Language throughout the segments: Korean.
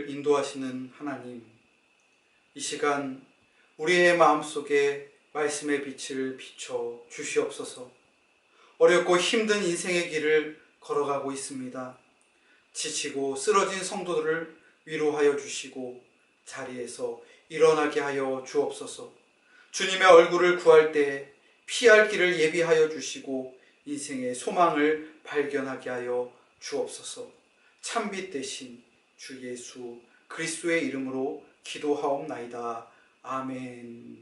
우리를 인도하시는 하나님, 이 시간 우리의 마음속에 말씀의 빛을 비춰 주시옵소서. 어렵고 힘든 인생의 길을 걸어가고 있습니다. 지치고 쓰러진 성도들을 위로하여 주시고 자리에서 일어나게 하여 주옵소서. 주님의 얼굴을 구할 때 피할 길을 예비하여 주시고 인생의 소망을 발견하게 하여 주옵소서. 참빛 대신 주 예수 그리스도의 이름으로 기도하옵나이다. 아멘.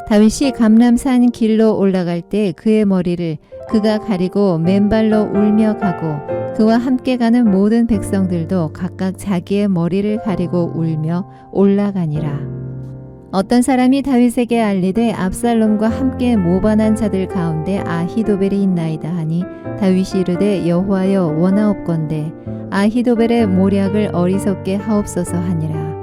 다윗이 감람산 길로 올라갈 때 그의 머리를 그가 가리고 맨발로 울며 가고 그와 함께 가는 모든 백성들도 각각 자기의 머리를 가리고 울며 올라가니라. 어떤 사람이 다윗에게 알리되 압살롬과 함께 모반한 자들 가운데 아히도벨이 있나이다 하니 다윗이 이르되 여호와여 원하옵건대 아히도벨의 모략을 어리석게 하옵소서 하니라.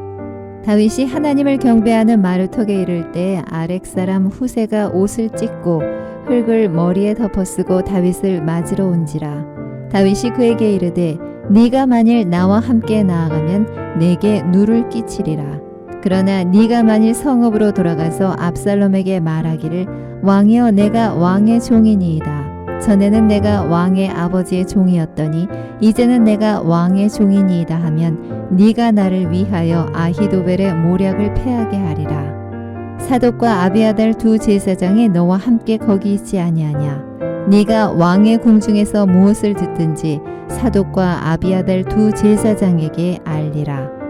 다윗이 하나님을 경배하는 마루턱에 이를 때 아렉 사람 후세가 옷을 찢고 흙을 머리에 덮어쓰고 다윗을 맞으러 온지라. 다윗이 그에게 이르되 네가 만일 나와 함께 나아가면 내게 누를 끼치리라. 그러나 네가 만일 성읍으로 돌아가서 압살롬에게 말하기를 왕이여 내가 왕의 종이니이다. 전에는 내가 왕의 아버지의 종이었더니 이제는 내가 왕의 종이니이다 하면 네가 나를 위하여 아히도벨의 모략을 패하게 하리라. 사독과 아비아달 두 제사장이 너와 함께 거기 있지 아니하냐. 네가 왕의 궁중에서 무엇을 듣든지 사독과 아비아달 두 제사장에게 알리라.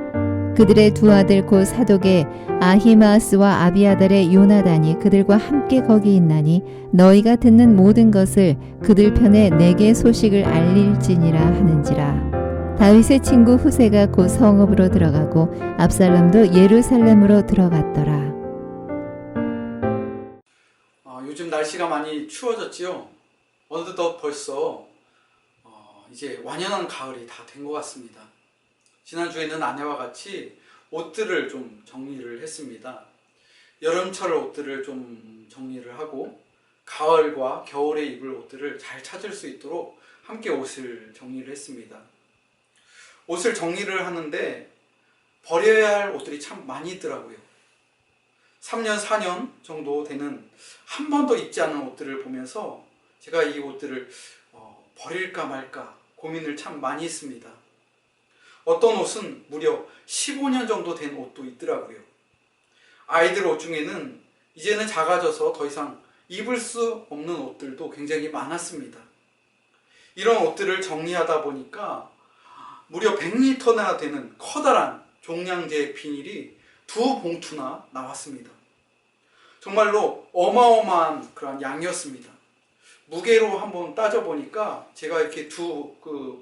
그들의 두 아들 곧 사독의 아히마아스와 아비아달의 요나단이 그들과 함께 거기 있나니 너희가 듣는 모든 것을 그들 편에 내게 소식을 알릴지니라 하는지라. 다윗의 친구 후세가 곧 성읍으로 들어가고 압살롬도 예루살렘으로 들어갔더라. 요즘 날씨가 많이 추워졌지요. 어느덧 벌써 이제 완연한 가을이 다 된 것 같습니다. 지난주에는 아내와 같이 옷들을 좀 정리를 했습니다. 여름철 옷들을 좀 정리를 하고 가을과 겨울에 입을 옷들을 잘 찾을 수 있도록 함께 옷을 정리를 했습니다. 옷을 정리를 하는데 버려야 할 옷들이 참 많이 있더라고요. 3년, 4년 정도 되는 한 번도 입지 않은 옷들을 보면서 제가 이 옷들을 버릴까 말까 고민을 참 많이 했습니다. 어떤 옷은 무려 15년 정도 된 옷도 있더라고요. 아이들 옷 중에는 이제는 작아져서 더 이상 입을 수 없는 옷들도 굉장히 많았습니다. 이런 옷들을 정리하다 보니까 무려 100리터나 되는 커다란 종량제 비닐이 2봉투나 나왔습니다. 정말로 어마어마한 그런 양이었습니다. 무게로 한번 따져보니까 제가 이렇게 두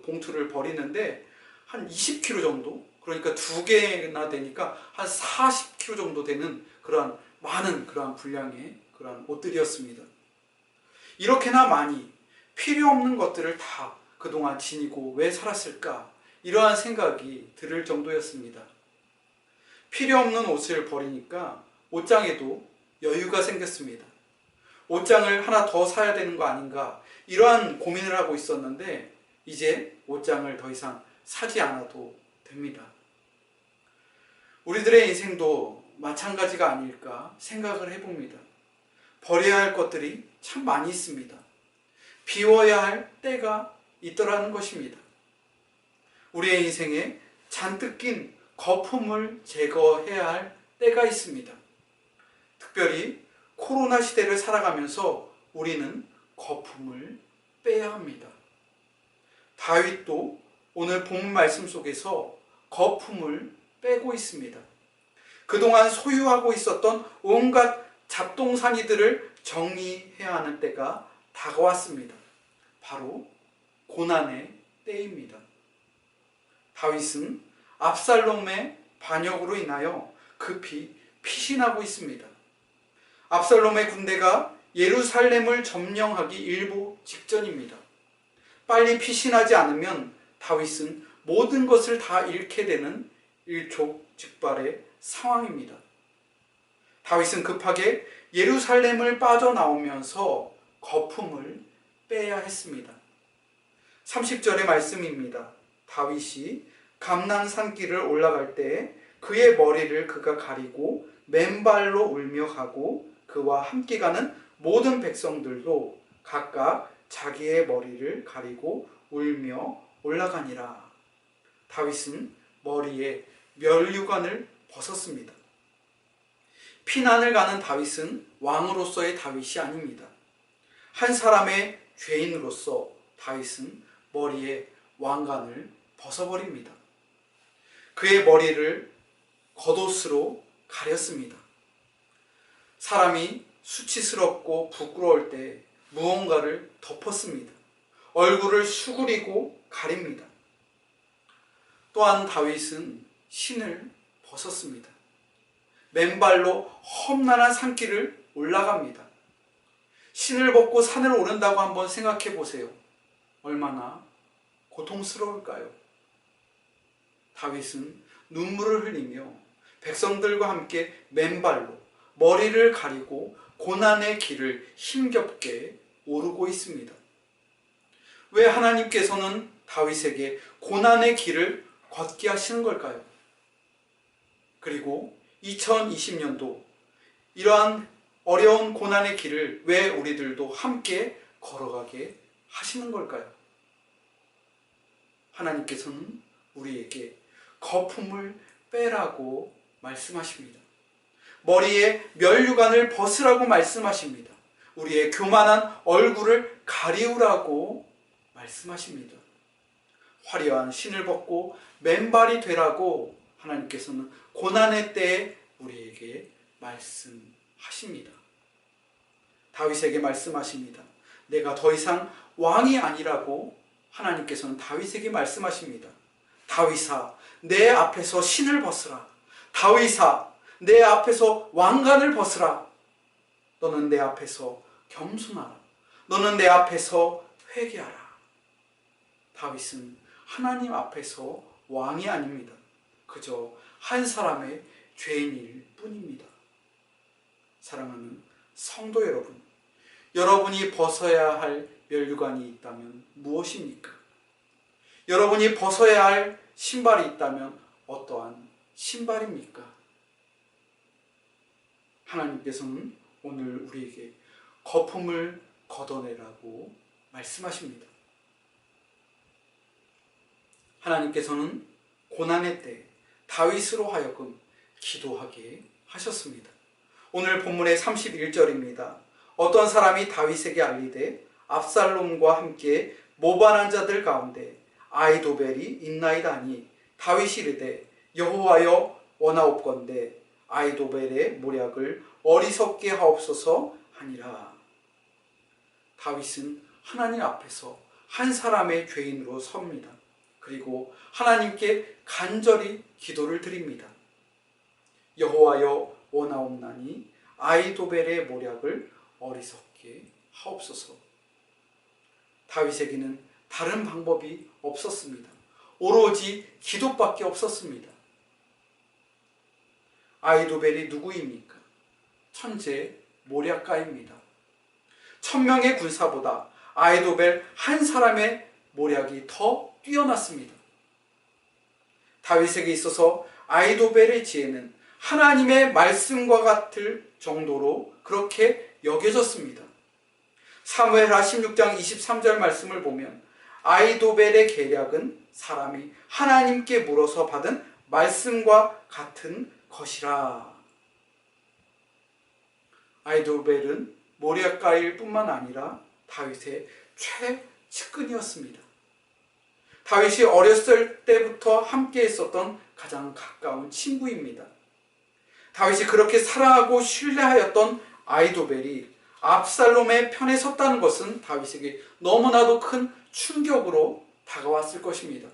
봉투를 버리는데 한 20kg 정도? 그러니까 2개나 되니까 한 40kg 정도 되는 그러한 많은 그러한 분량의 그러한 옷들이었습니다. 이렇게나 많이 필요 없는 것들을 다 그동안 지니고 왜 살았을까? 이러한 생각이 들 정도였습니다. 필요 없는 옷을 버리니까 옷장에도 여유가 생겼습니다. 옷장을 하나 더 사야 되는 거 아닌가? 이러한 고민을 하고 있었는데 이제 옷장을 더 이상 사지 않아도 됩니다. 우리들의 인생도 마찬가지가 아닐까 생각을 해봅니다. 버려야 할 것들이 참 많이 있습니다. 비워야 할 때가 있더라는 것입니다. 우리의 인생에 잔뜩 낀 거품을 제거해야 할 때가 있습니다. 특별히 코로나 시대를 살아가면서 우리는 거품을 빼야 합니다. 다윗도 오늘 본문 말씀 속에서 거품을 빼고 있습니다. 그동안 소유하고 있었던 온갖 잡동사니들을 정리해야 하는 때가 다가왔습니다. 바로 고난의 때입니다. 다윗은 압살롬의 반역으로 인하여 급히 피신하고 있습니다. 압살롬의 군대가 예루살렘을 점령하기 일보 직전입니다. 빨리 피신하지 않으면 다윗은 모든 것을 다 잃게 되는 일촉즉발의 상황입니다. 다윗은 급하게 예루살렘을 빠져나오면서 거품을 빼야 했습니다. 30절의 말씀입니다. 다윗이 감난산길을 올라갈 때 그의 머리를 그가 가리고 맨발로 울며 가고 그와 함께 가는 모든 백성들도 각각 자기의 머리를 가리고 울며 올라가니라. 다윗은 머리에 면류관을 벗었습니다. 피난을 가는 다윗은 왕으로서의 다윗이 아닙니다. 한 사람의 죄인으로서 다윗은 머리에 왕관을 벗어버립니다. 그의 머리를 겉옷으로 가렸습니다. 사람이 수치스럽고 부끄러울 때 무언가를 덮었습니다. 얼굴을 수그리고 가립니다. 또한 다윗은 신을 벗었습니다. 맨발로 험난한 산길을 올라갑니다. 신을 벗고 산을 오른다고 한번 생각해 보세요. 얼마나 고통스러울까요? 다윗은 눈물을 흘리며 백성들과 함께 맨발로 머리를 가리고 고난의 길을 힘겹게 오르고 있습니다. 왜 하나님께서는 다윗에게 고난의 길을 걷게 하시는 걸까요? 그리고 2020년도 이러한 어려운 고난의 길을 왜 우리들도 함께 걸어가게 하시는 걸까요? 하나님께서는 우리에게 거품을 빼라고 말씀하십니다. 머리에 면류관을 벗으라고 말씀하십니다. 우리의 교만한 얼굴을 가리우라고 말씀하십니다. 화려한 신을 벗고 맨발이 되라고 하나님께서는 고난의 때에 우리에게 말씀하십니다. 다윗에게 말씀하십니다. 내가 더 이상 왕이 아니라고 하나님께서는 다윗에게 말씀하십니다. 다윗아, 내 앞에서 신을 벗으라. 다윗아, 내 앞에서 왕관을 벗으라. 너는 내 앞에서 겸손하라. 너는 내 앞에서 회개하라. 다윗은 하나님 앞에서 왕이 아닙니다. 그저 한 사람의 죄인일 뿐입니다. 사랑하는 성도 여러분, 여러분이 벗어야 할 면류관이 있다면 무엇입니까? 여러분이 벗어야 할 신발이 있다면 어떠한 신발입니까? 하나님께서는 오늘 우리에게 거품을 걷어내라고 말씀하십니다. 하나님께서는 고난의 때 다윗으로 하여금 기도하게 하셨습니다. 오늘 본문의 31절입니다. 어떤 사람이 다윗에게 알리되 압살롬과 함께 모반한 자들 가운데 아히도벨이 있나이다 하니 다윗이 이르되 여호와여 원하옵건대 아히도벨의 모략을 어리석게 하옵소서 하니라. 다윗은 하나님 앞에서 한 사람의 죄인으로 섭니다. 그리고 하나님께 간절히 기도를 드립니다. 여호와여 원하옵나니 아히도벨의 모략을 어리석게 하옵소서. 다윗에게는 다른 방법이 없었습니다. 오로지 기도밖에 없었습니다. 아히도벨이 누구입니까? 천재 모략가입니다. 1000명의 군사보다 아히도벨 한 사람의 모략이 더 뛰어났습니다. 다윗에게 있어서 아히도벨의 지혜는 하나님의 말씀과 같을 정도로 그렇게 여겨졌습니다. 사무엘하 16장 23절 말씀을 보면 아히도벨의 계략은 사람이 하나님께 물어서 받은 말씀과 같은 것이라. 아히도벨은 모략가일 뿐만 아니라 다윗의 최측근이었습니다. 다윗이 어렸을 때부터 함께 있었던 가장 가까운 친구입니다. 다윗이 그렇게 사랑하고 신뢰하였던 아히도벨이 압살롬의 편에 섰다는 것은 다윗에게 너무나도 큰 충격으로 다가왔을 것입니다.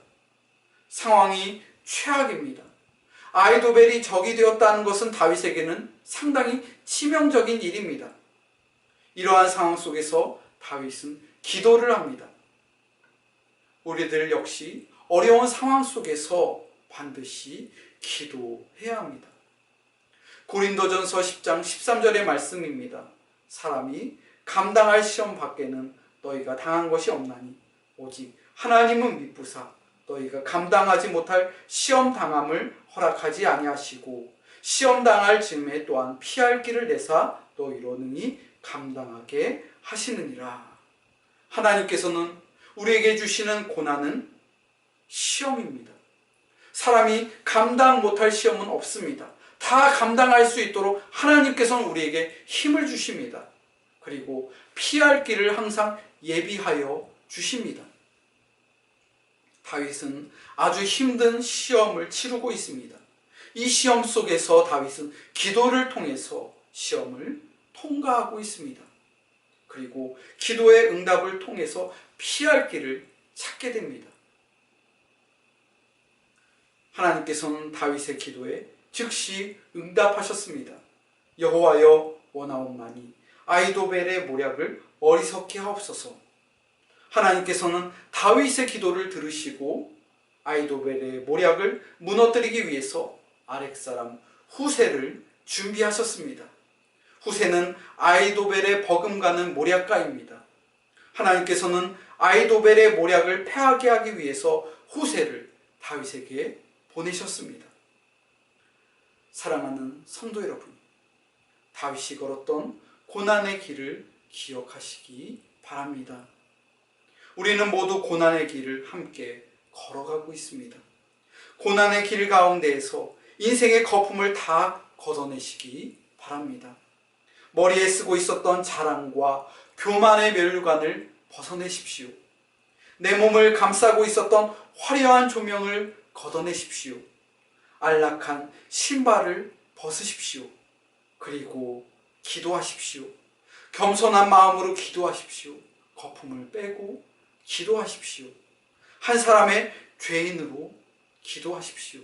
상황이 최악입니다. 아히도벨이 적이 되었다는 것은 다윗에게는 상당히 치명적인 일입니다. 이러한 상황 속에서 다윗은 기도를 합니다. 우리들 역시 어려운 상황 속에서 반드시 기도해야 합니다. 고린도전서 10장 13절의 말씀입니다. 사람이 감당할 시험 밖에는 너희가 당한 것이 없나니 오직 하나님은 미쁘사 너희가 감당하지 못할 시험 당함을 허락하지 아니하시고 시험 당할 즈음에 또한 피할 길을 내사 너희로 능히 감당하게 하시느니라. 하나님께서는 우리에게 주시는 고난은 시험입니다. 사람이 감당 못할 시험은 없습니다. 다 감당할 수 있도록 하나님께서는 우리에게 힘을 주십니다. 그리고 피할 길을 항상 예비하여 주십니다. 다윗은 아주 힘든 시험을 치르고 있습니다. 이 시험 속에서 다윗은 기도를 통해서 시험을 통과하고 있습니다. 그리고 기도의 응답을 통해서 피할 길을 찾게 됩니다. 하나님께서는 다윗의 기도에 즉시 응답하셨습니다. 여호와여 원하옵나니 아히도벨의 모략을 어리석게 하옵소서. 하나님께서는 다윗의 기도를 들으시고 아히도벨의 모략을 무너뜨리기 위해서 아렉 사람 후세를 준비하셨습니다. 후세는 아히도벨의 버금가는 모략가입니다. 하나님께서는 아히도벨의 모략을 패하게 하기 위해서 후세를 다윗에게 보내셨습니다. 사랑하는 성도 여러분, 다윗이 걸었던 고난의 길을 기억하시기 바랍니다. 우리는 모두 고난의 길을 함께 걸어가고 있습니다. 고난의 길 가운데에서 인생의 거품을 다 걷어내시기 바랍니다. 머리에 쓰고 있었던 자랑과 교만의 면류관을 벗어내십시오. 내 몸을 감싸고 있었던 화려한 조명을 걷어내십시오. 안락한 신발을 벗으십시오. 그리고 기도하십시오. 겸손한 마음으로 기도하십시오. 거품을 빼고 기도하십시오. 한 사람의 죄인으로 기도하십시오.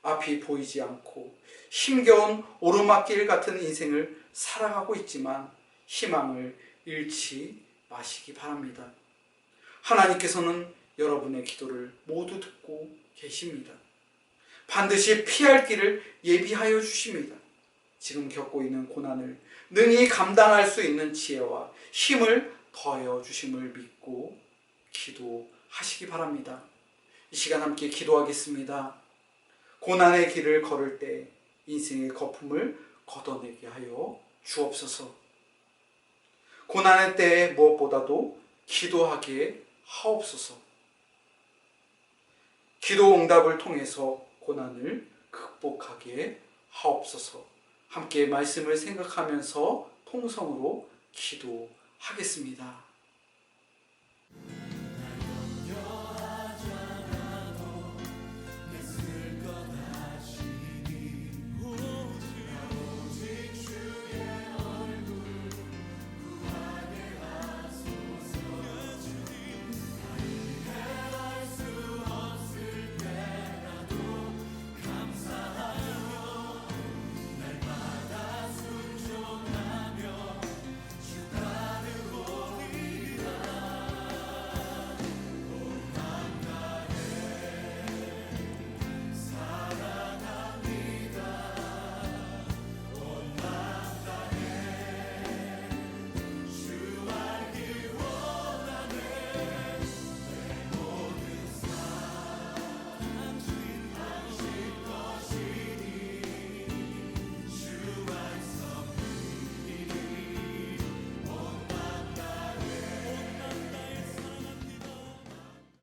앞이 보이지 않고 힘겨운 오르막길 같은 인생을 살아가고 있지만 희망을 잃지 마시기 바랍니다. 하나님께서는 여러분의 기도를 모두 듣고 계십니다. 반드시 피할 길을 예비하여 주십니다. 지금 겪고 있는 고난을 능히 감당할 수 있는 지혜와 힘을 더하여 주심을 믿고 기도하시기 바랍니다. 이 시간 함께 기도하겠습니다. 고난의 길을 걸을 때 인생의 거품을 걷어내게 하여 주옵소서. 고난의 때에 무엇보다도 기도하게 하옵소서. 기도 응답을 통해서 고난을 극복하게 하옵소서. 함께 말씀을 생각하면서 통성으로 기도하겠습니다.